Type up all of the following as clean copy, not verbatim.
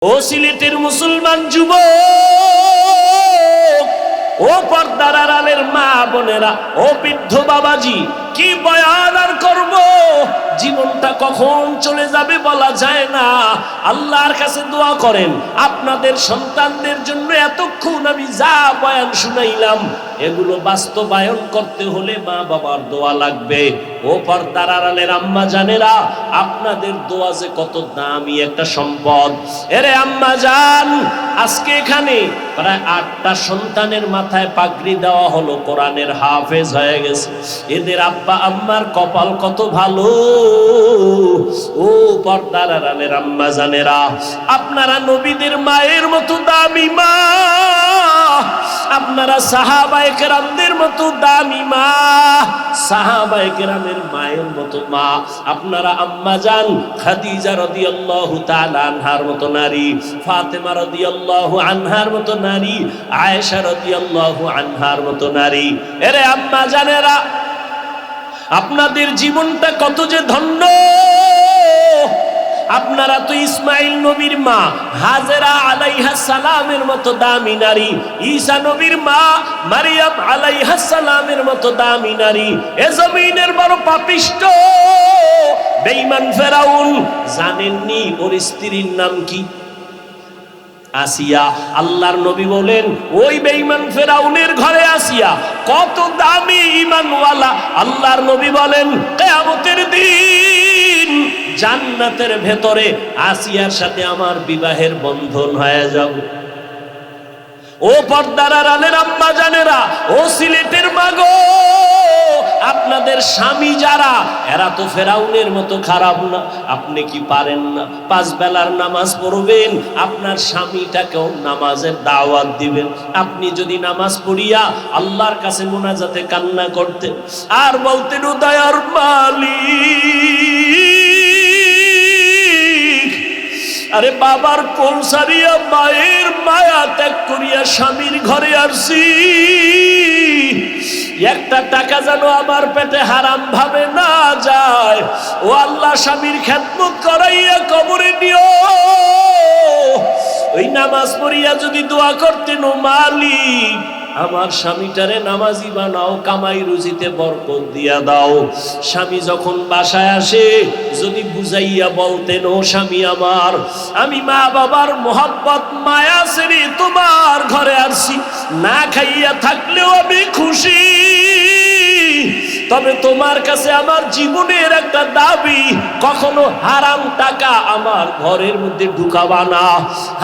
ও সিলেটের মুসলমান যুবক, ও পর্দার আড়ালের মা বোনেরা, ও বৃদ্ধ বাবাজি, কি বয়ান আর করব? জীবনটা কখন চলে যাবে বলা যায় না। আল্লাহর কাছে দোয়া করেন আপনাদের সন্তানদের জন্য। এতক্ষণ আমি যা বয়ান শুনাইলাম এগুলো বাস্তবায়ন করতে হলে মা বাবার দোয়া লাগবে। ও পর্দার আড়ালের আম্মা জানেরা, আপনাদের দোয়া যে কত দামি একটা সম্পদ। এরে আম্মা জান, আজকে এখানে প্রায় 8টা সন্তানের মাথায় পাগড়ি দেওয়া হলো, কোরআনের হাফেজ হয়ে গেছে। এদের আব্বা আম্মার কপাল কত ভালো। ও পর্দার আড়ালের আম্মা জানেরা, আপনারা নবীদের মায়ের মতো দামি মা, আপনারা সাহাবায়ে কেরামদের মতো দামি মা, সাহাবায়ে কেরামের মায়ের মতো মা। আপনারা আম্মা জান খাদিজা রাদিয়াল্লাহু তাআলা আনহার মতো নারী, ফাতেমা রাদিয়াল্লাহু আনহার মতো নারী, আয়েশা রাদিয়াল্লাহু আনহার মতো নারী। এরে আম্মা জানেরা, আপনাদের জীবনটা কত যে ধন্য। আপনারা তো ইসমাইল নবীর মা হাজেরা আলাইহা সালামের মতো দামি নারী, ঈসা নবীর মা মারিয়াম আলাইহা সালামের মতো দামি নারী। এ জমিনের বড় পাপিষ্ট বেঈমান ফেরাউন, জানেননি ওর স্ত্রীর নাম কি? আসিয়া। আল্লাহর নবী বলেন ওই বেঈমান ফেরাউনের ঘরে আসিয়া কত দামি ঈমানওয়ালা। আল্লাহর নবী বলেন কিয়ামতের দিন জান্নাতের ভেতরে আসিয়ার সাথে আমার বিবাহের বন্ধন হয়ে যাবে। ও পর্দার আড়ালের আম্মা জানেরা, ও সিলেটের মাগো, আপনাদের স্বামী যারা, এরা তো ফেরাউনের মতো খারাপ না। আপনি কি পারেন না 5 বেলার নামাজ পড়বেন, আপনার স্বামীটাকেও নামাজের দাওয়াত দিবেন। আপনি যদি নামাজ পড়িয়া আল্লাহর কাছে মুনাজাতে কান্না করতেন আর বলতেন ও দয়ার মালিক, আরে বাবার কোল সারিয়া মায়ের মায়া ত্যাগ করিয়া স্বামীর ঘরে আসছি, একটা টাকা যেন আমার পেটে হারাম ভাবে না যায়। ও আল্লাহ, স্বামীর খেদমত করাইয়া কবরে নিও। ওই নামাজ পড়িয়া যদি দোয়া করতেন ও মালিক আমার স্বামীটারে নামাজি বানাও, কামাই রুজিতে বরকত দিয়া দাও। স্বামী যখন বাসায় আসে যদি বুঝাইয়া বলতেন ও স্বামী আমার, আমি মা বাবার মোহাব্বত মায়া ছেড়ে তোমার ঘরে আসছি, না খাইয়া থাকলেও আমি খুশি, তবে তোমার কাছে আমার জীবনের একটা দাবি, কখনো হারাম টাকা আমার ঘরের মধ্যে ঢুকাবা না।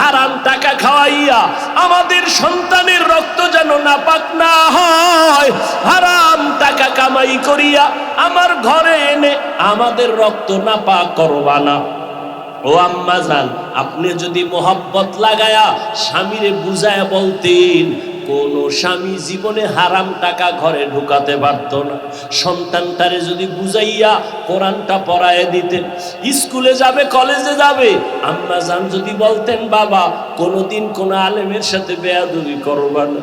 হারাম টাকা খাওয়াইয়া আমাদের সন্তানের রক্ত যেন নাপাক না হয়। হারাম টাকা কামাই করিয়া আমার ঘরে এনে আমাদের রক্ত নাপাক করবা না। ও আম্মা জান, আপনি যদি মোহাব্বত লাগায়া স্বামীরে বুঝায়া বলতেন, কোন স্বামী জীবনে হারাম টাকা ঘরে ঢুকাতে পারত না। সন্তানটারে যদি বুঝাইয়া কোরআনটা পড়ায় দিতেন, স্কুলে যাবে কলেজে যাবে, আম্মা জান যদি বলতেন বাবা কোনোদিন কোন আলেমের সাথে বেয়াদবি করবা না,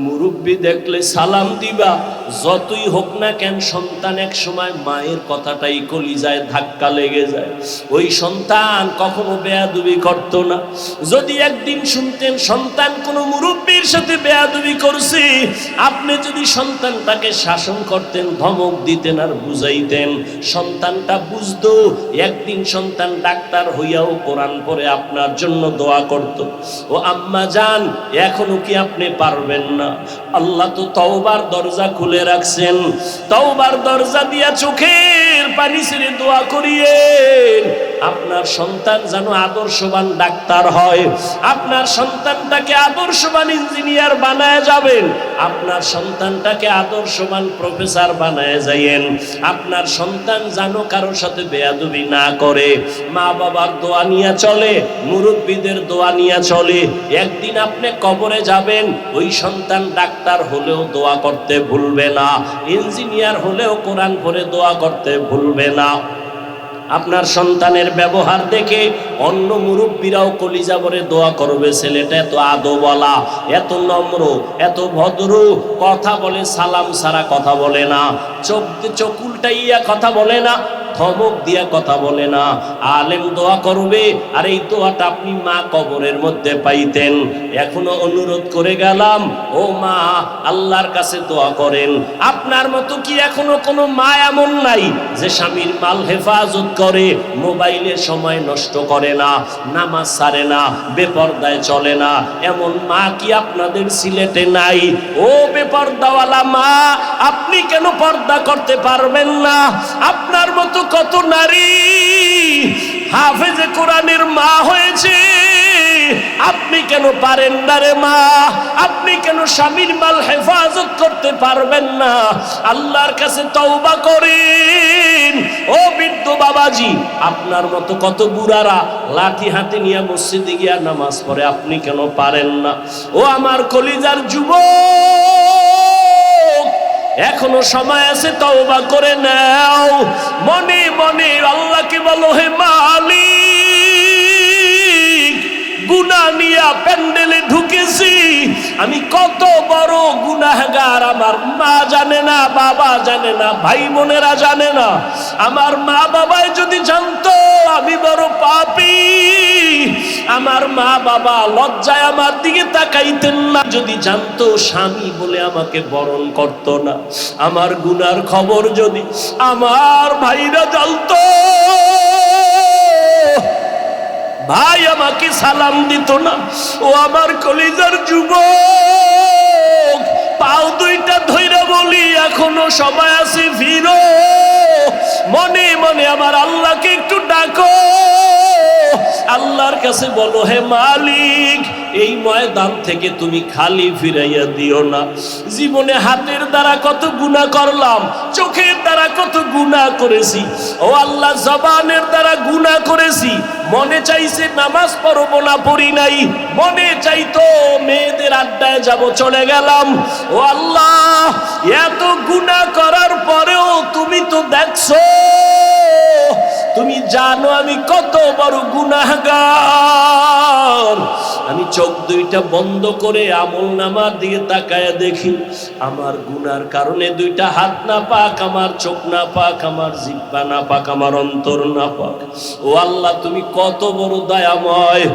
মুরব্বি দেখলে সালাম দিবা, যতই হোক না কেন সন্তান এক সময় মায়ের কথাটাই কলিজায় ধাক্কা লেগে যায়। ওই সন্তান কখনো বেয়াদবি করত না। যদি একদিন শুনতেন সন্তান কোনো মুরব্বির সাথে বেয়াদবি করছে, আপনি যদি সন্তানটাকে শাসন করতেন, ধমক দিতেন আর বুঝাইতেন, সন্তানটা বুঝতো। একদিন সন্তান ডাক্তার হইয়াও কোরআন পড়ে আপনার জন্য দোয়া করত। ও আম্মা জান, এখনো কি আপনি পারবেন না? আল্লাহ তো তওবার দরজা খুলে রাখছেন। তওবার দরজা দিয়া চোখের পানি ছেড়ে দোয়া করিয়েন আপনার সন্তান যেন আদর্শবান ডাক্তার হয়, আপনার সন্তানটাকে আদর্শবান ইঞ্জিনিয়ার বানায় যাবেন, আপনার সন্তানটাকে আদর্শবান প্রফেসর বানায় যাইয়েন। আপনার সন্তান যেন কারোর সাথে বেয়াদবি না করে, মা বাবার দোয়া নিয়ে চলে, মুরব্বীদের দোয়া নিয়ে চলে। একদিন আপনি কবরে যাবেন, ওই সন্তান ডাক্তার হলেও দোয়া করতে ভুলবে না, ইঞ্জিনিয়ার হলেও কোরআন পড়ে দোয়া করতে ভুলবে না। আপনার সন্তানের ব্যবহার দেখে অন্য মুরব্বীরাও কলিজা ভরে দোয়া করবে, ছেলেটা এত আদবওয়ালা, এত নম্র, এত ভদ্র, কথা বলে সালাম সারা কথা বলে না, চোখ উল্টাইয়া কথা বলে না, ধমক দিয়া কথা বলে না, আলেম দোয়া করবে, আর এই দোয়াটা আপনি মা কবরের মধ্যে পাইতেন। এখনো অনুরোধ করে গেলাম, ও মা, আল্লাহর কাছে দোয়া করেন। আপনার মতো কি এখনো কোনো মা এমন নাই যে স্বামীর মাল হেফাজত করে, মোবাইলে সময় নষ্ট করে না, নামাজ ছাড়ে না, বেপরদায় চলে না? এমন মা কি আপনাদের সিলেটে নাই? ও বেপরদাওয়ালা মা, আপনি কেন পর্দা করতে পারবেন না? আপনার মতো কত নারী হাফেজে কোরআনের মা হয়েছে, আপনি কেন পারেন না রে মা? আপনি কেন স্বামীর মাল হেফাজত করতে পারবেন না? আল্লাহর কাছে তওবা করেন। ও বৃদ্ধ বাবাজি, আপনার মতো কত বুড়ারা লাঠি হাতে নিয়ে মসজিদে গিয়া নামাজ পড়ে, আপনি কেন পারেন না? ও আমার কলিজার যুবক, এখনো সময় আছে, তওবা করে নাও। মনে মনে আল্লাহকে বলো, হে মালিক, গুনাহ নিয়ে প্যান্ডেলে ঢুকেছি, আমি কত বড় গুনাহগার। আমার মা জানে না, বাবা জানে না, ভাই বোনেরা জানে না। আমার মা বাবাই যদি জানতো আমি বড় পাপী, আমার মা বাবা লজ্জায় আমার দিকে তাকাইতেন না। যদি জানতো স্বামী বলে আমাকে বরণ করতো না। আমার গুনার খবর যদি আমার ভাইরা জানতো, ভাই আমাকে সালাম দিত না। ও আমার কলিজার যুবক, পাও দুইটা ধইরা বলি, এখনো সময় আছে, ফিরো। মনে মনে আমার আল্লাহকে একটু ডাকো, আল্লাহর কাছে বলো, হে মালিক, এই ময়দান থেকে তুমি খালি ফিরাইয়া দিও না। জীবনে হাতের দ্বারা কত গুনাহ করলাম, চোখের দ্বারা কত গুনাহ করেছি, ও আল্লাহ, জবানের দ্বারা গুনাহ করেছি। মনে চাইছে নামাজ পড়বো না, পড়ি নাই। মনে চাইতো মেয়েদের আড্ডায় যাব, চলে গেলাম। ও আল্লাহ, এত গুনাহ করার পরেও তুমি তো দেখছো, তুমি জানো আমি কত বড় গুনাহগার। আমি চোখ দুইটা বন্ধ করে আমলনামার দিকে তাকায়া দেখি, আমার গুনার কারণে দুইটা হাত না পাক, আমার চোখ না পাক, আমার জিহ্বা না পাক, আমার অন্তর না পাক। ও আল্লাহ, তুমি কত বড় দয়াময়।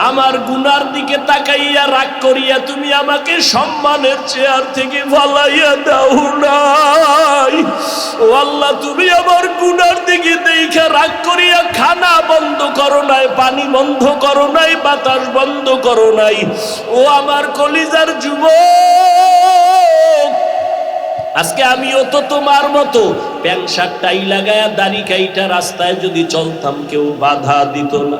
আমার গুনার দিকে তাকাইয়া রাগ করিয়া তুমি আমাকে সম্মানের চেয়ার থেকে ফালাইয়া দাও নাই। ও আল্লাহ, তুমি আমার গুনার দিকে দেখা রাগ করিয়া খানা বন্ধ করো নাই, পানি বন্ধ করো নাই, বাতাস বন্ধ করো নাই। ও আমার কলিজার যুবক, আজকে আমিও তো তোমার মতো প্যান্ট শার্ট টাই লাগায়া দাড়ি কাইটা রাস্তায় যদি চলতাম, কেউ বাধা দিত না।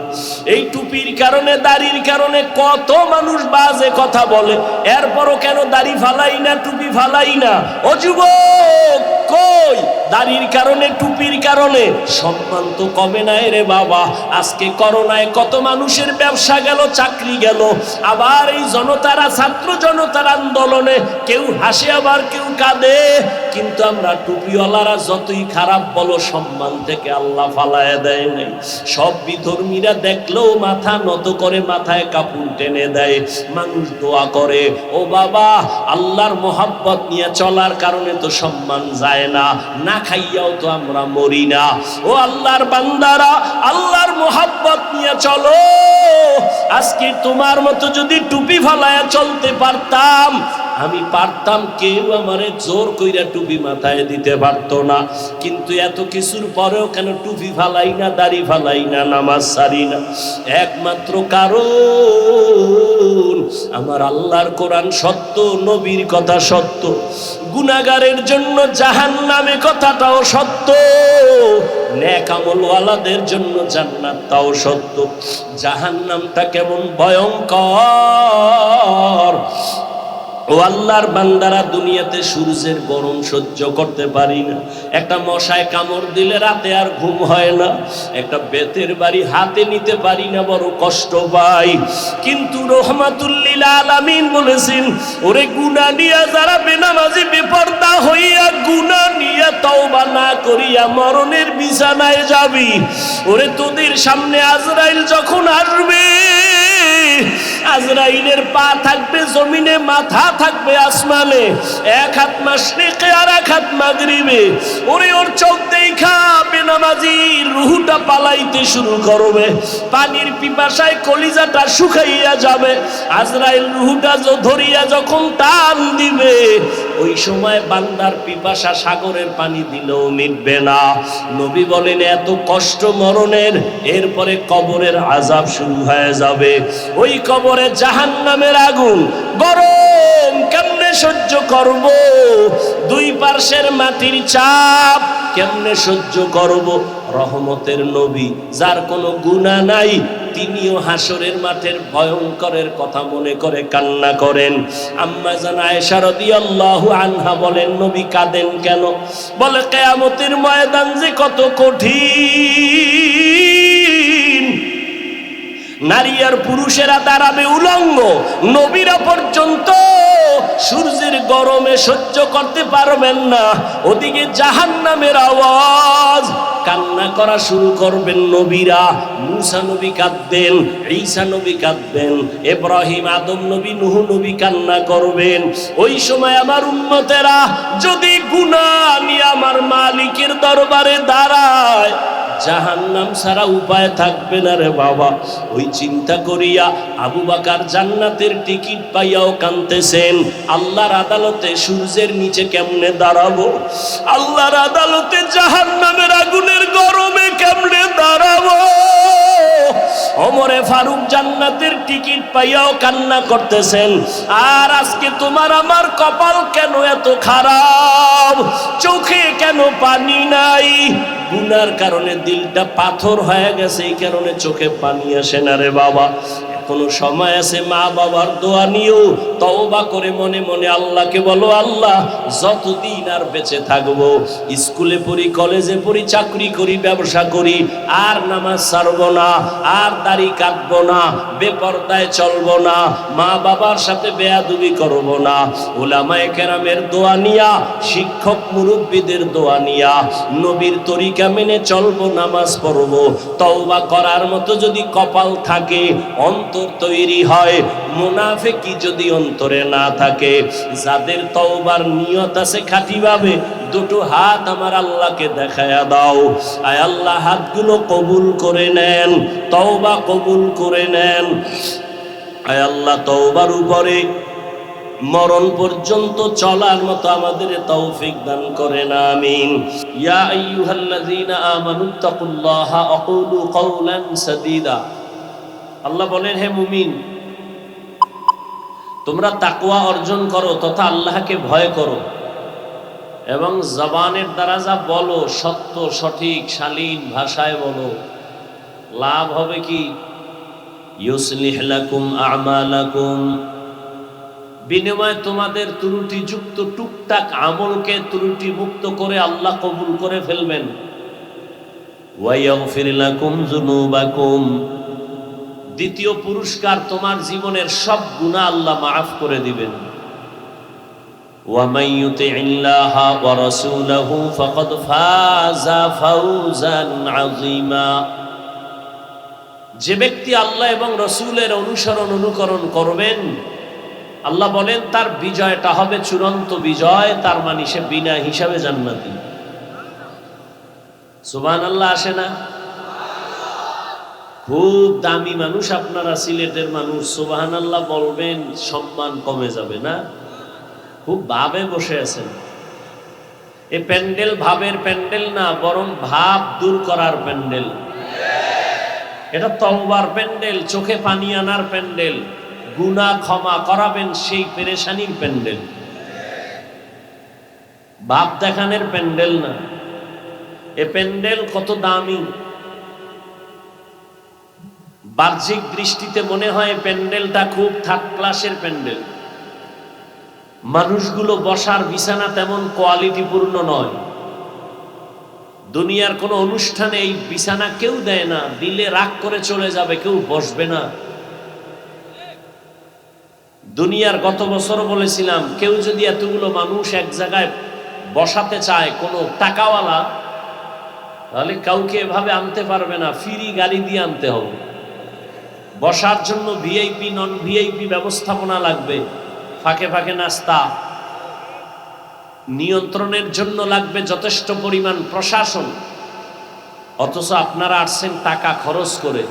এই টুপির কারণে, দাড়ির কারণে কত মানুষ বাজে কথা বলে, এরপরও কেন দাড়ি ফালাই না, টুপি ফালাই না? ও যুবক, কই দাড়ির কারণে, টুপির কারণে সম্মান তো কমে নাই রে বাবা। আজকে করোনায় কত মানুষের ব্যবসা গেল, চাকরি গেল। আবার এই জনতারা, ছাত্র জনতার আন্দোলনে কেউ হাসে, আবার কেউ কাঁদে। কিন্তু আমরা টুপিওয়ালারা যতই খারাপ বলো, সম্মান থেকে আল্লাহ ফালায় দেয় নাই। সব বিধর্মীরা দেখলেও মাথা নত করে, মাথায় কাপড় টেনে দেয়। মানুষ দোয়া করে, ও বাবা, আল্লাহর মোহাব্বত নিয়ে চলার কারণে তো সম্মান যায় না, না খাইয়াও তো আমরা মরি না। ও আল্লাহর বান্দারা, আল্লাহর মোহাব্বত নিয়ে চলো। আজকে তোমার মতো যদি টুপি ফালায়া চলতে পারতাম, আমি পারতাম, কেউ আমারে জোর কইরা টুপি মাথায় দিতে পারতো না। কিন্তু এত কিছুর পরেও কেন টুপি ফালাই না, দাড়ি ফালাই না, নামাজ ছাড়ি না? একমাত্র কারণ আমার আল্লাহর কোরআন সত্য, নবীর কথা সত্য, গুনাহগারের জন্য জাহান্নামে কথাটাও সত্য, নেক আমলওয়ালাদের জন্য জান্নাতটাও সত্য। জাহান্নামটা কেমন ভয়ঙ্কর! ও আল্লাহর বান্দারা, দুনিয়াতে সূর্যের গরম সহ্য করতে পারি না। একটা মশায় কামড় দিলে রাতে আর ঘুম হয় না। একটা বেতের বাড়ি হাতে নিতে পারি না, বড় কষ্ট পাই। কিন্তু রহমাতুল লিল আলামিন বলেছেন, ওরে গুনাহ নিয়া যারা বেনামাজি বেপরদা হইয়া গুনাহ নিয়া তওবা না করিয়া মরণের বিছানায় যাবি, ওরে তোদের সামনে আজরাইল যখন আসবে, আজরাইলের পা থাকবে জমিনে, মাথা থাকবে আসমানে, এক হাত মাশরিকে আর এক হাত মাগরিবে। ওরে ওর চোখ দেখা বেনামাজির রুহুটা পালাইতে শুরু করবে, পানির পিপাসায় কলিজাটা শুকাইয়া যাবে। আজরাইল রুহুটা ধরিয়া যখন টান দিবে, ওই সময় বান্দার পিপাসা সাগরের পানি দিলেও মিটবে না। নবী বলেন এত কষ্ট মরণের, এরপরে কবরের আযাব শুরু হয়ে যাবে। ওই কবরে জাহান্নামের আগুন গরম, কেমনে সহ্য করব? দুই পার্শ্বের মাটির চাপ কেমনে সহ্য করব? রহমতের নবী, যার কোনো গুনাহ নাই, তিনিও হাসরের মাঠের ভয়ঙ্করের কথা মনে করে কান্না করেন। আম্মা জান আয়েশা রাদিয়াল্লাহু আনহা বলেন, নবী কাঁদেন কেন? বলে কিয়ামতের ময়দান যে কত কঠিন, নারী আর পুরুষেরা দাঁড়াবে উলঙ্গ, নবীরা পর্যন্ত সূর্যের গরমে সহ্য করতে পারবেন না। ওদিকে জাহান্নামের আওয়াজ, কান্না করা শুরু করবেন নবীরা। মুসা নবী কাঁদবেন, ঈসা নবী কাঁদবেন, ইব্রাহিম, আদম নবী, নূহ নবী কান্না করবেন। ওই সময় আমার উম্মতেরা যদি গুনাহ নিয়ে আমার মালিকের দরবারে দাঁড়ায়, জাহান্নাম ছাড়া উপায় থাকবে না রে বাবা। ওই চিন্তা করিয়া আবু বকর জান্নাতের টিকিট পাইয়াও কাঁদতেছেন। আল্লাহর আদালতে সূর্যের নিচে কেমনে দাঁড়াবো? আল্লাহর আদালতে জাহান্নামের আগুনের গরমে কেমনে দাঁড়াবো? ওমরে ফারুক জান্নাতের টিকিট পাইয়াও কান্না করতেছেন। আর আজকে তোমার আমার কপাল কেন এত খারাপ? চোখে কেন পানি নাই? গুনার কারণে দিলটা পাথর হয়ে গেছে, এই কারণে চোখে পানি আসে না রে বাবা। এখনো সময় আছে, মা বাবার দোয়া নিও, তওবা করে মনে মনে আল্লাহকে বলো, আল্লাহ যতদিন আর বেঁচে থাকবো, স্কুলে পড়ি, কলেজে পড়ি, চাকরি করি, ব্যবসা করি, আর নামাজ ছাড়বো না, আর দাড়ি কাটবো না, বেপরদায় চলবো না, মা বাবার সাথে বেয়াদবি করবো না। উলামায়ে কেরামের দোয়া নিয়া, শিক্ষক মুরব্বীদের দোয়া নিয়া, নবীর তরিকা মেনে চলবো, নামাজ পড়বো। তওবা করার মতো যদি কপাল থাকে, অন্তর তৈরি হয়। মুনাফিকি যদি অন্তরে না থাকে, যাদের তওবার নিয়ত আছে খাঁটিভাবে, দুটো হাত আমার আল্লাহকে দেখায়া দাও। আয় আল্লাহ, হাতগুলো কবুল করে নেন, তওবা কবুল করে নেন। আয় আল্লাহ, তওবার উপরে মরণ পর্যন্ত চলার মতো আমাদের তৌফিক দান করেন, আমিন। ইয়া আইয়ুহাল্লাযীনা আমানুত্তাকুল্লাহা আকুলু কাওলান সাদীদা। আল্লাহ বলেন, হে মুমিন, তোমরা তাকওয়া অর্জন করো তথা আল্লাহকে ভয় করো, এবং জবানের দ্বারা যা বলো সত্য, সঠিক, শালীন ভাষায় বলো। লাভ হবে কি? ইউসলিহ লাকুম আমালাকুম, বিনিময়ে তোমাদের ত্রুটিযুক্ত টুকটাক আমলকে ত্রুটি মুক্ত করে আল্লাহ কবুল করে ফেলবেন। ওয়া ইয়াগফির লাকুম যুনুবাকুম, দ্বিতীয় পুরস্কার, তোমার জীবনের সব গুনাহ আল্লাহ মাফ করে দিবেন। ওয়া মান ইউতিইল্লাহা ওয়া রাসূলাহু ফাকাদ ফাযা ফাওজান আযীমা, যে ব্যক্তি আল্লাহ এবং রাসূলের অনুকরণ করবেন, আল্লাহ বলেন তার বিজয়টা হবে চূড়ান্ত বিজয়। তার মানে সে বিনা হিসাবে জান্নাতি। সুবহানাল্লাহ আসে না? খুব দামি মানুষ আপনারা, সিলেটের মানুষ, সুবহানাল্লাহ বলবেন, সম্মান কমে যাবে না? খুব ভাবে বসে আছেন। এই প্যান্ডেল ভাবের প্যান্ডেল না, বরং ভাব দূর করার প্যান্ডেল। এটা তওবার প্যান্ডেল, চোখে পানি আনার প্যান্ডেল, গুনাহ ক্ষমা করাবেন সেই পেরেশানির প্যান্ডেল, ভাব দেখানোর প্যান্ডেল না। এ প্যান্ডেল কত দামি! বাহ্যিক দৃষ্টিতে মনে হয় প্যান্ডেলটা খুব থার্ড ক্লাসের প্যান্ডেল। মানুষগুলো বসার বিছানা তেমন কোয়ালিটিপূর্ণ নয়। দুনিয়ার কোনো অনুষ্ঠানে এই বিছানা কেউ দেয় না, দিলে রাগ করে চলে যাবে, কেউ বসবে না। দুনিয়ার গত বছর বলেছিলাম, কেউ যদি এতগুলো মানুষ এক জায়গায় বসাতে চায়, কোনো টাকাওয়ালা, তাহলে কাউকে এভাবে আনতে পারবে না, ফ্রি গাড়ি দিয়ে আনতে হবে। বসার জন্য ভিআইপি নন ভিআইপি ব্যবস্থাপনা লাগবে, ফাঁকে ফাঁকে নাস্তা, নিয়ন্ত্রণের জন্য লাগবে যথেষ্ট পরিমাণ প্রশাসন। অথচ আপনারা আসছেন টাকা খরচ করে,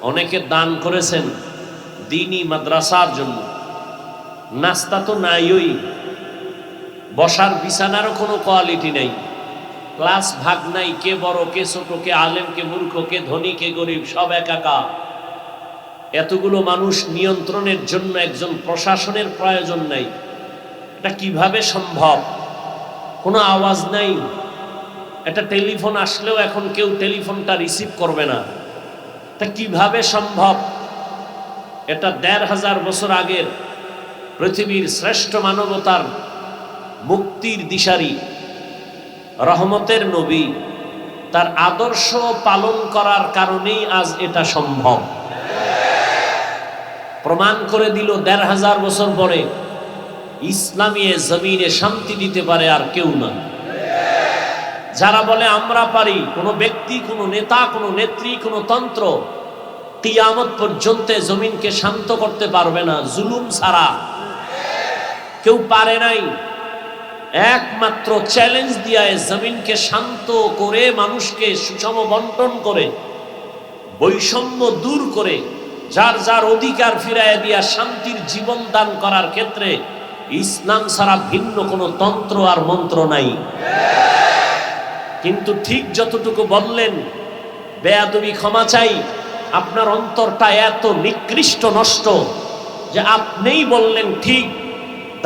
অনেকে দান করেছেন দ্বীনি মাদ্রাসার জন্য, নাস্তা তো নাইই, বসার বিছানারও কোনো কোয়ালিটি নাই, ক্লাস ভাগ নাই, কে বড় কে ছোট, কে আলেম কে মূর্খ, কে ধনী কে গরিব, সব একাকা। এতগুলো মানুষ নিয়ন্ত্রণের জন্য একজন প্রশাসনের প্রয়োজন নাই। এটা কিভাবে সম্ভব? কোনো আওয়াজ নাই, একটা টেলিফোন আসলেও এখন কেউ টেলিফোনটা রিসিভ করবে না। এটা কিভাবে সম্ভব? এটা ১৫০০ বছর আগের পৃথিবীর শ্রেষ্ঠ মানবতার মুক্তির দিশারি রহমতের নবী, তার আদর্শ পালন করার কারণেই আজ এটা সম্ভব। প্রমাণ করে দিল ১৫০০ বছর পরে ইসলামী জমিনে শান্তি দিতে পারে আর কেউ না। যারা বলে আমরা পারি, কোনো ব্যক্তি, কোনো নেতা, কোনো নেত্রী, কোনো তন্ত্র কিয়ামত পর্যন্ত জমিনকে শান্ত করতে পারবে না জুলুম ছাড়া। কেউ পারে নাই। একমাত্র চ্যালেঞ্জ দিয়ে জমিনকে শান্ত করে, মানুষকে সুষম বন্টন করে, বৈষম্য দূর করে, যার যার অধিকার ফিরাইয়া দিয়া শান্তির জীবন দান করার ক্ষেত্রে ইসলাম ছাড়া ভিন্ন কোনো তন্ত্র আর মন্ত্র নাই। কিন্তু ঠিক যতটুকু বললেন, বেয়াদবি ক্ষমা চাই, আপনার অন্তরটা এত নিকৃষ্ট নষ্ট যে আপনিই বললেন ঠিক,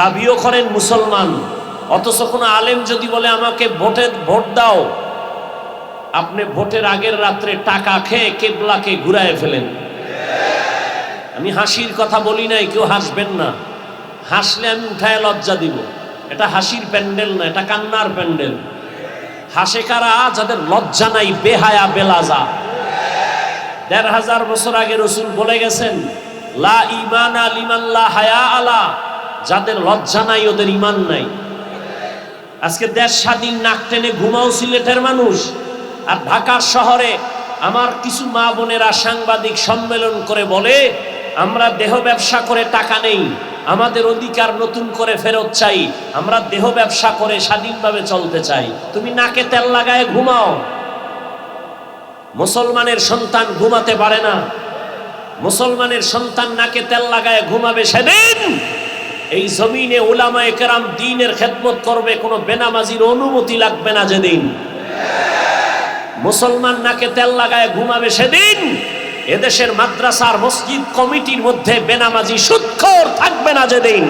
দাবিও করেন মুসলমান, অথচ কোনো আলেম যদি বলে আমাকে ভোট দাও, আপনি ভোটের আগের রাত্রে টাকা খেয়ে কেবলাকে ঘুরায় ফেলেন। আমি হাসির কথা বলি নাই, কেউ হাসবেন না, হাসলে আমি উঠায় লজ্জা দিব। এটা হাসির প্যান্ডেল না, এটা কান্নার প্যান্ডেল। হাসে কারা? যাদের লজ্জা নাই, বেহায়া বেলাজা। ১৫০০ বছর আগে রসুল বলে গেছেন, লা ঈমানা লিমান লা হায়া আলা, যাদের লজ্জা নাই ওদের ঈমান নাই। আজকে দেশ স্বাধীন নাক টেনে ঘুমাও সিলেটের মানুষ, আর ঢাকার শহরে আমার কিছু মা বোনেরা সাংবাদিক সম্মেলন করে বলে আমরা দেহ ব্যবসা করে টাকা নেই, আমাদের অধিকার নতুন করে ফেরত চাই, আমরা দেহ ব্যবসা করে স্বাধীনভাবে চলতে চাই। তুমি নাকে তেল লাগায় ঘুমাও। মুসলমানের সন্তান ঘুমাতে পারে না। মুসলমানের সন্তান নাকে তেল লাগায় ঘুমাবে সেদিন এই জমিনে উলামায়ে কেরাম দ্বীনের খেদমত করবে, কোনো বেনামাজির অনুমতি লাগবে না যেদিন। মুসলমান নাকে তেল লাগায় ঘুমাবে সেদিন এদেশের মাদ্রাসার মসজিদ কমিটির মধ্যে বেনামাজি সুদখোর থাকবে না যেদিন।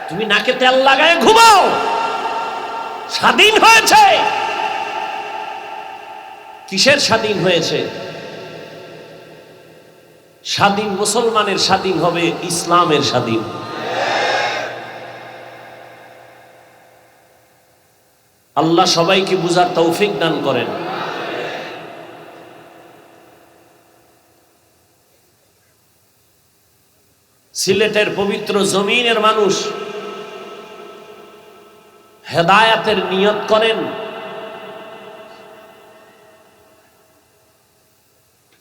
তুমি নাকে তেল লাগায় ঘুমাও। স্বাধীন হয়েছে। কিসের স্বাধীন হয়েছে? স্বাধীন মুসলমানের স্বাধীন হবে, ইসলামের স্বাধীন। আল্লাহ সবাইকে বুঝার তৌফিক দান করেন। সিলেটের পবিত্র জমিনের মানুষ হেদায়াতের নিয়ত করেন,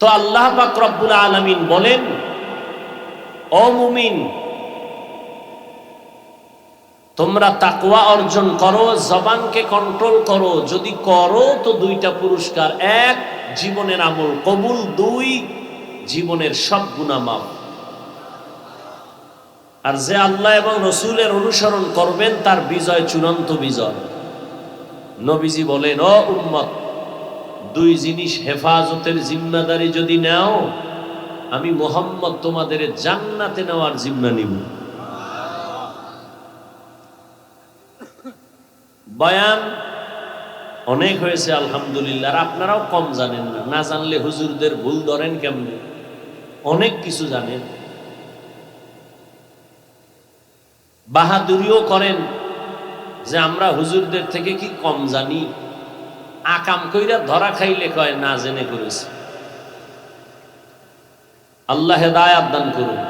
তো আল্লাহ পাক রব্বুল আলামিন বলেন, ও মুমিন, তোমরা তাকওয়া অর্জন করো, জবানকে কন্ট্রোল করো। যদি করো তো দুইটা পুরস্কার, এক জীবনের আমল কবুল, দুই জীবনের সব গুনাহ মাফ। আর যে আল্লাহ এবং রসুলের অনুসরণ করবেন তার বিজয় চূড়ান্ত বিজয়। নবীজি বলেন, ও উম্মত, দুই জিনিস হেফাজতের জিম্মাদারি যদি নাও, আমি মুহাম্মদ তোমাদের জান্নাতে নেওয়ার জিম্মা নিব। বয়ান অনেক হয়েছে আলহামদুলিল্লাহ, আর আপনারাও কম জানেন না। না জানলে হুজুরদের ভুল ধরেন কেমনে? অনেক কিছু জানেন, বাহাদুরিও করেন যে আমরা হুজুরদের থেকে কি কম জানি। আকাম কইরা ধরা খাইলে কয় না জেনে করেছে। আল্লাহ হেদায়াত দান করুন।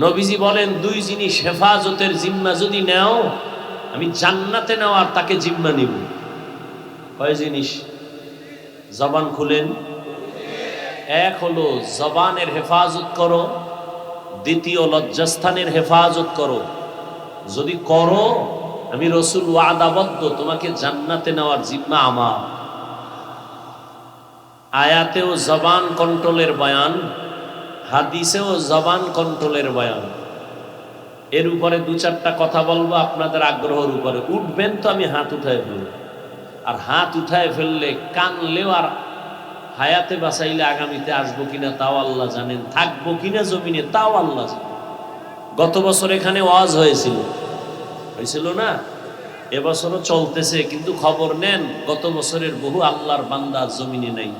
নবীজি বলেন, দুই জিনিস হেফাজতের জিম্মা যদি নেও, আমি জান্নাতে নেওয়ার তাকে জিম্মা নিব। কয় জিনিস? জবান খুলেন। এক হলো জবানের হেফাজত করো, দ্বিতীয় লজ্জাস্থানের হেফাজত করো। যদি করো, আমি রসুল ওয়াদাবদ্ধ, তোমাকে জান্নাতে নেওয়ার জিম্মা আমার। আয়াতেও জবান কন্ট্রোলের বয়ান, হাদিসেও জবান কন্ট্রোলের বয়ান। এর উপরে দু চারটা কথা বলবো আপনাদের আগ্রহের উপরে। উঠবেন তো আমি হাত উঠায় ফেলব, আর হাত উঠায় ফেললে কানলেও আর হায়াতে বাঁচাইলে আগামীতে আসবো কিনা তাও আল্লাহ জানেন, থাকবো কিনা জমিনে তাও আল্লাহ জানেন। গত বছর এখানে ওয়াজ হয়েছিল না? এবছরও চলতেছে, কিন্তু খবর নেন গত বছরের বহু আল্লাহর বান্দা জমিনে নাই,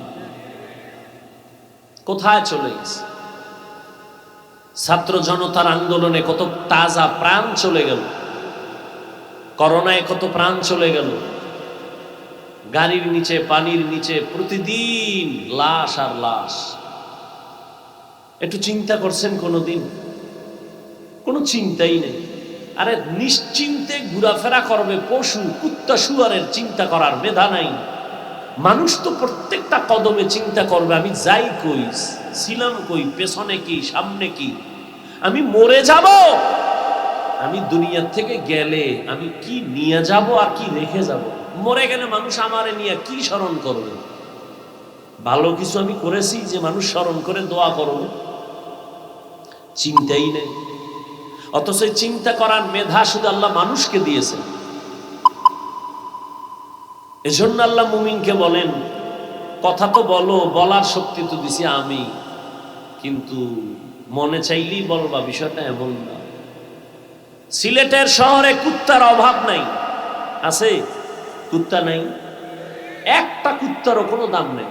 কোথায় চলে গেছে? ছাত্র জনতার আন্দোলনে কত তাজা প্রাণ চলে গেল, করোনায় কত প্রাণ চলে গেল, গাড়ির নিচে পানির নিচে প্রতিদিন লাশ আর লাশ। একটু চিন্তা করছেন কোনোদিন? কোনো চিন্তাই নেই। আরে নিশ্চিন্তে ঘোরাফেরা করবে পশু, কুত্তা শুয়ারের চিন্তা করার মেধা নাই। মানুষ তো প্রত্যেকটা কদমে চিন্তা করবে, আমি যাই কই, ছিলাম কই, পেছনে কি, সামনে কি, আমি মরে যাব, আমি দুনিয়া থেকে গেলে আমি কি নিয়ে যাব আর কি রেখে যাব। মরে গেলে মানুষ আমারে নিয়ে কি স্মরণ করবে? ভালো কিছু আমি করেছি যে মানুষ স্মরণ করে দোয়া করবে? চিন্তাই নেই। অথচ চিন্তা করার মেধা শুধু আল্লাহ মানুষকে দিয়েছেন। এজন্য আল্লাহ মুমিনকে বলেন, কথা তো বলো, বলার শক্তি তো দিছি আমি, কিন্তু মনে চাইলেই বলবা, বিষয়টা এমন না। সিলেটের শহরে কুত্তার অভাব নাই, আছে? কুত্তা নাই, একটা কুত্তারও কোনো দাম নেই।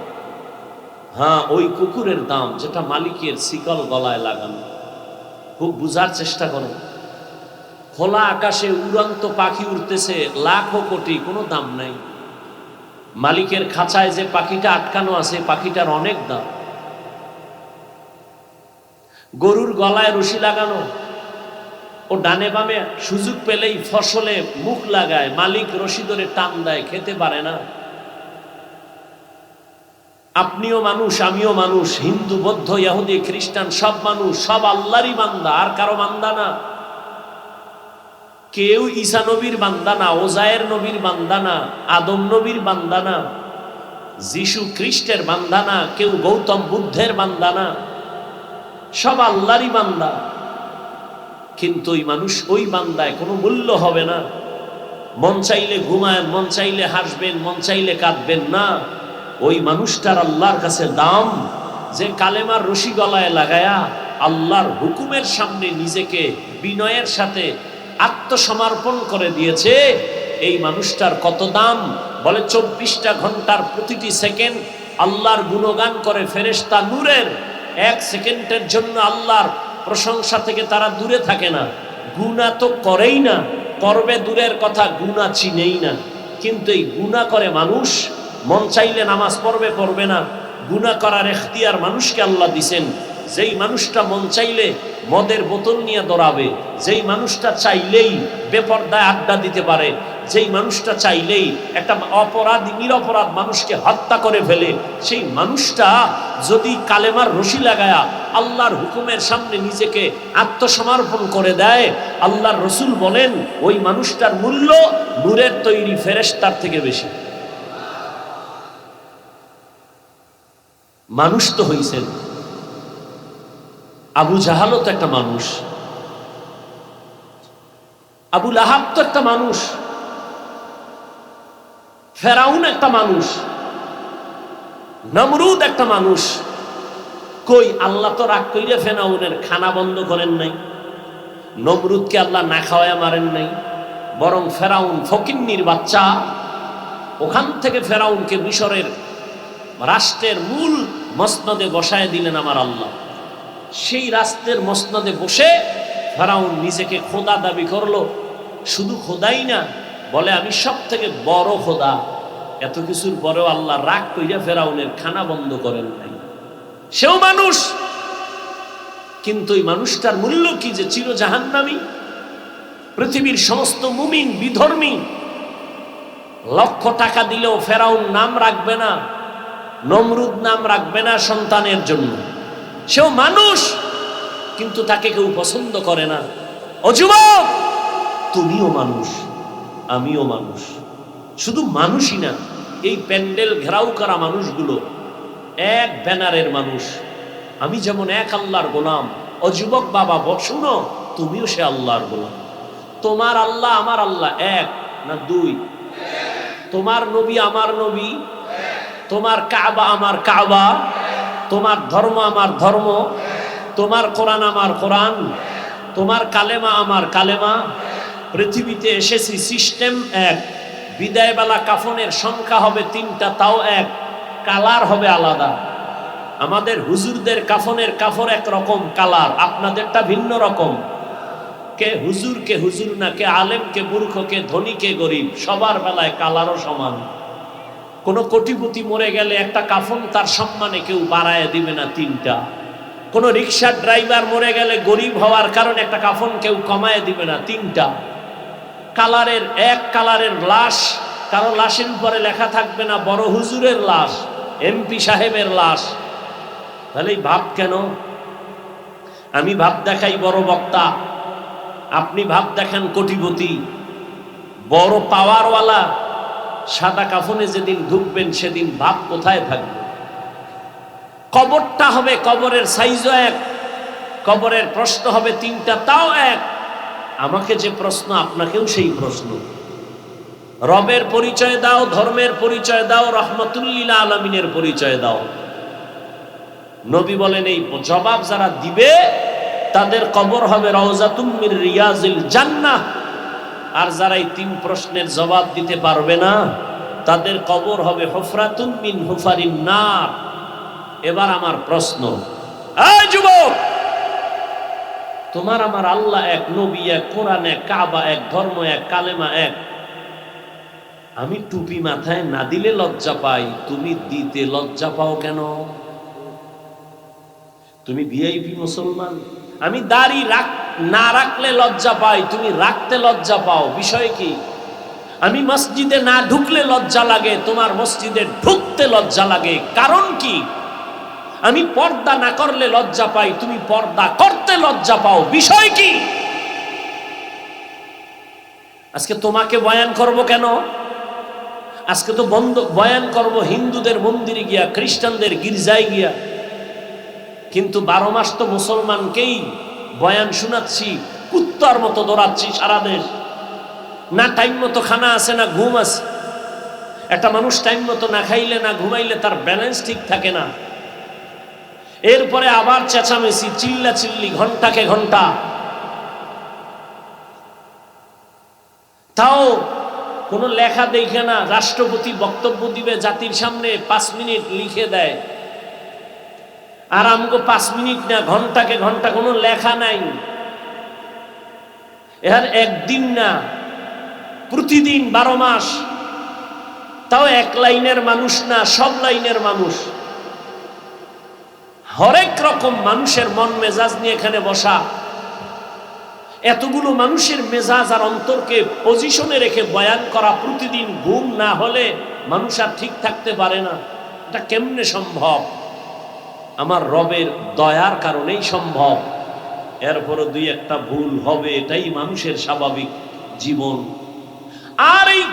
হ্যাঁ, ওই কুকুরের দাম যেটা মালিকের শিকল গলায় লাগানো। খুব বুঝার চেষ্টা করেন। খোলা আকাশে উড়ন্ত পাখি উড়তেছে লাখো কোটি, কোনো দাম নাই। মালিকের খাঁচায় যে পাখিটা আটকানো আছে, পাখিটার অনেক দাম। গরুর গলায় রশি লাগানো, ও ডানে বামে সুযোগ পেলেই ফসলে মুখ লাগায়, মালিক রশি ধরে টান দেয়, খেতে পারে না। আপনিও মানুষ, আমিও মানুষ, হিন্দু বৌদ্ধ ইহুদি খ্রিস্টান সব মানুষ, সব আল্লাহরই বান্দা, আর কারো বান্দা না। কেউ ঈসা নবীর বান্দা না, ওজায়ের নবীর বান্দা না, আদম নবীর বান্দা না, যিশু খ্রিস্টের বান্দা না, কেউ গৌতম বুদ্ধের বান্দা না, সব আল্লাহরই বান্দা। কিন্তু ওই মানুষ, ওই বান্দায় কোনো মূল্য হবে না। মন চাইলে ঘুমায়, মন চাইলে হাসবেন, মন চাইলে কাঁদবেন না। ওই মানুষটার আল্লাহর কাছে দাম, যে কালেমার রশি গলায় লাগায়া আল্লাহর হুকুমের সামনে নিজেকে বিনয়ের সাথে আত্মসমর্পণ করে দিয়েছে। এই মানুষটার কত দাম! বলে 24টা ঘন্টার প্রতিটি সেকেন্ড আল্লাহর গুণগান করে ফেরেশতা নূরের। 1 সেকেন্ডের জন্য আল্লাহর প্রশংসা থেকে তারা দূরে থাকে না। গুনাহ তো করেই না, করবে দূরের কথা, গুনাহ চিনেই না। কিন্তু এই গুনাহ করে মানুষ, মন চাইলে নামাজ পড়বে, পড়বে না। গুনাহ করার এখতিয়ার মানুষকে আল্লাহ দিছেন। যেই মানুষটা মন চাইলে মদের বোতল নিয়ে দৌড়াবে, যেই মানুষটা চাইলেই বেপরদায় আড্ডা দিতে পারে, যেই মানুষটা চাইলেই একটা অপরাধী নিরপরাধ মানুষকে হত্যা করে ফেলে, সেই মানুষটা যদি কালেমার রশি লাগায়া আল্লাহর হুকুমের সামনে নিজেকে আত্মসমর্পণ করে দেয়, আল্লাহর রসুল বলেন ওই মানুষটার মূল্য নূরের তৈরি ফেরেশতার থেকে বেশি। মানুষ তো হইছেন। আবু জাহালও তো একটা মানুষ, আবু লাহাব তো একটা মানুষ, ফেরাউন একটা মানুষ, নমরুদ একটা মানুষ। কই আল্লাহ তো রাগ কইরা ফেরাউনের খানা বন্ধ করেন নাই, নমরুদকে আল্লাহ না খাওয়ায়া মারেন নাই, বরং ফেরাউন ফকিন্নির বাচ্চা, ওখান থেকে ফেরাউনকে মিশরের রাষ্ট্রের মূল মসনদে বসায় দিলেন আমার আল্লাহ। সেই রাষ্ট্রের মসনদে বসে ফেরাউন নিজেকে খোদা দাবি করলো। শুধু খোদাই না, বলে আমি সব থেকে বড় খোদা। এত কিছুর পরেও আল্লাহ রাগ কইরা ফেরাউনের খানা বন্ধ করেন নাই। সেও মানুষ, কিন্তু এই মানুষটার মূল্য কি যে চির জাহান্নামী। পৃথিবীর সমস্ত মুমিন বিধর্মী লক্ষ টাকা দিলেও ফেরাউন নাম রাখবে না, নমরুদ নাম রাখবে না সন্তানের জন্য, সেও মানুষ, কিন্তু তাকে কেউ পছন্দ করে না। ও যুবক, তুমিও মানুষ, আমিও মানুষ, শুধু মানুষই না, এই প্যান্ডেল ঘেরাও করা মানুষগুলো এক ব্যানারের মানুষ। আমি যেমন এক আল্লাহর গোলাম। ও যুবক বাবা, শুনো, তুমিও সে আল্লাহর গোলাম। তোমার আল্লাহ আমার আল্লাহ এক না দুই? তোমার নবী আমার নবী, তোমার কাবা আমার কাবা, তোমার ধর্ম আমার ধর্ম, তোমার কোরআন আমার কোরআন, তোমার কালেমা আমার কালেমা। পৃথিবীতে এসেছি, সিস্টেম এক। বিদায়বেলা কাফনের সংখ্যা হবে 3টা, তাও এক, কালার হবে আলাদা। আমাদের হুজুরদের কাফনের কাপড় একরকম কালার, আপনাদেরটা ভিন্ন রকম। কে হুজুর কে হুজুর না, কে আলেম কে মূর্খ, কে ধনী কে গরিব, সবার বেলায় কালারও সমান। কোন কোটিপতি মরে গেলে একটা কাফন তার সম্মানে কেউ বাড়ায় দিবে না 3টা। কোন রিক্সার ড্রাইভার মরে গেলে গরিব হওয়ার কারণে একটা কাফন কেউ কমায় দিবে না 3টা। কালারের এক কালারের লাশ, কারো লাশের উপরে লেখা থাকবে না বড় হুজুরের লাশ, এমপি সাহেবের লাশ। তাহলে ভাব কেন? আমি ভাব দেখাই বড় বক্তা, আপনি ভাব দেখান কোটিপতি, বড় পাওয়ারওয়ালা। সাদা কাফনে যেদিন ঢুকবেন সেদিন ভাব কোথায় থাকবে? কবরটা হবে, কবরের সাইজও এক, কবরের প্রশ্ন হবে 3টা, তাও এক। আমাকে যে প্রশ্ন, আপনাকেও সেই প্রশ্ন। রবের পরিচয় দাও, ধর্মের পরিচয় দাও, রহমতুল্লিল আলামিনের পরিচয় দাও। নবী বলেন এই জবাব যারা দিবে তাদের কবর হবে রওজাতুম মির রিয়াজিল জান্নাহ। আর যারা এই 3 প্রশ্নের জবাব দিতে পারবে না তাদের কবর হবে হুফরাতুম মিন হুফারিন নার। এবার আমার প্রশ্ন, এই যুবক, তোমার আমার আল্লাহ এক, নবী এক, কোরআন এক, কাবা এক, ধর্ম এক, কালেমা এক। আমি টুপি মাথায় না দিলে লজ্জা পাই, তুমি দিতে লজ্জা পাও কেন? তুমি ভিআইপি মুসলমান। আমি দাড়ি না রাখলে লজ্জা পাই, তুমি রাখতে লজ্জা পাও, বিষয় কি? আমি মসজিদে না ঢুকলে লজ্জা লাগে, তোমার মসজিদে ঢুকতে লজ্জা লাগে, কারণ কি? আমি পর্দা না করলে লজ্জা পাই, তুমি পর্দা করতে লজ্জা পাও, বিষয় কি? আজকে তোমাকে বয়ান করব কেন? আজকে তো বয়ান করব হিন্দুদের মন্দিরে গিয়া, খ্রিস্টানদের গির্জায় গিয়া, কিন্তু 12 মাস তো মুসলমানকেই বয়ান শোনাচ্ছি, কুত্তার মতো দৌড়াচ্ছি সারা দেশ। না টাইম মতো খানা আছে, না ঘুম আছে। একটা মানুষ টাইম মতো না খাইলে, না ঘুমাইলে তার ব্যালেন্স ঠিক থাকে না। এরপরে আবার চেঁচামেচি, চিল্লা চিল্লি, ঘন্টাকে ঘন্টা। তাও কোনো লেখা দেখে না, রাষ্ট্রপতি বক্তব্য দিবে জাতির সামনে, 5 মিনিট লিখে দেয়। আর আমগো 5 মিনিট না, ঘন্টাকে ঘন্টা, কোনো লেখা নাই। এর একদিন না, প্রতিদিন 12 মাস। তাও এক লাইনের মানুষ না, সব লাইনের মানুষ। হরেক রকম মানুষের মন মেজাজ নিয়ে এখানে বসা। এতগুলো মানুষের মেজাজ আর অন্তরকে পজিশনে রেখে বয়ান করা প্রতিদিন, ঘুম না হলে মানুষ আর ঠিক থাকতে পারে না। এটা কেমনে সম্ভব? আমার রবের দয়ার কারণেই সম্ভব। এরপরও 2-1টা ভুল হবে, এটাই মানুষের স্বাভাবিক জীবন। আর এই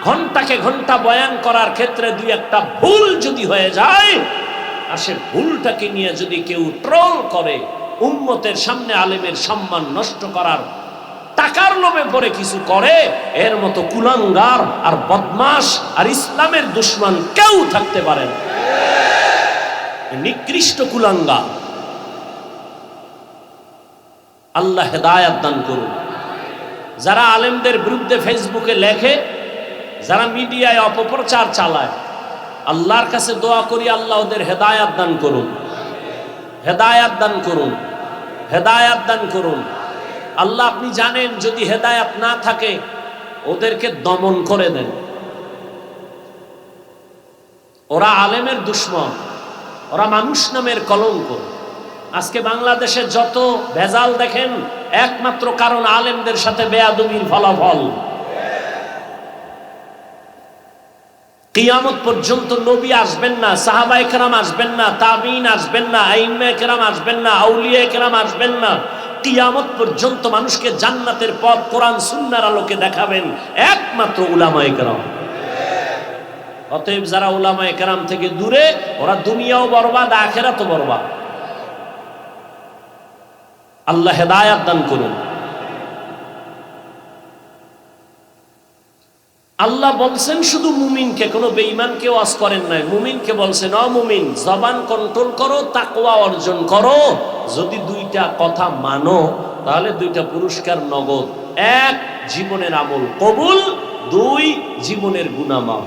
ঘন্টাকে ঘন্টা বয়ান করার ক্ষেত্রে 2-1টা ভুল যদি হয়ে যায়, আর সে ভুলটাকে নিয়ে যদি কেউ ট্রোল করে, উম্মতের সামনে আলেমের সম্মান নষ্ট করার টাকার লোভে পড়ে কিছু করে, এর মতো কুলাঙ্গার আর বদমাশ আর ইসলামের দুশমন কেউ থাকতে পারে না। নিকৃষ্ট কুলাঙ্গার। আল্লাহ হেদায়াত দান করুন। যারা আলেমদের বিরুদ্ধে ফেসবুকে লেখে, যারা মিডিয়ায় অপপ্রচার চালায়, আল্লাহর কাছে দোয়া করি আল্লাহ ওদের হেদায়াত দান করুন, হেদায়াত দান করুন, হেদায়াত দান করুন। আল্লাহ আপনি জানেন, যদি হেদায়াত না থাকে ওদেরকে দমন করে দেন। ওরা আলেমের দুশমন, ওরা মানুষ নামের কলঙ্ক। আজকে বাংলাদেশে যত ভেজাল দেখেন, একমাত্র কারণ আলেমদের সাথে বেয়াদবির ফলাফল। কিয়ামত পর্যন্ত নবী আসবেন না, সাহাবায়ে কেরাম আসবেন না, তাবিঈন আসবেন না, আইম্মায়ে কেরাম আসবেন না, আউলিয়ায়ে কেরাম আসবেন না। কিয়ামত পর্যন্ত মানুষকে জান্নাতের পথ কোরআন সুন্নাহর আলোকে দেখাবেন একমাত্র উলামায়ে কেরাম। অতএব যারা উলামায়ে কেরাম থেকে দূরে, ওরা দুনিয়াও বরবাদ, আখিরাতও বরবাদ। আল্লাহ হেদায়েত দান করুন। আল্লাহ বলছেন শুধু মুমিনকে, কোনো বেঈমানকে ওয়াজ করেন নাই। মুমিনকে বলছেন, অ মুমিন, জবান কন্ট্রোল করো, তাকওয়া অর্জন করো। যদি দুইটা কথা মানো তাহলে দুইটা পুরস্কার নগদ। এক, জীবনের আমল কবুল, দুই, জীবনের গুনাহ মাফ।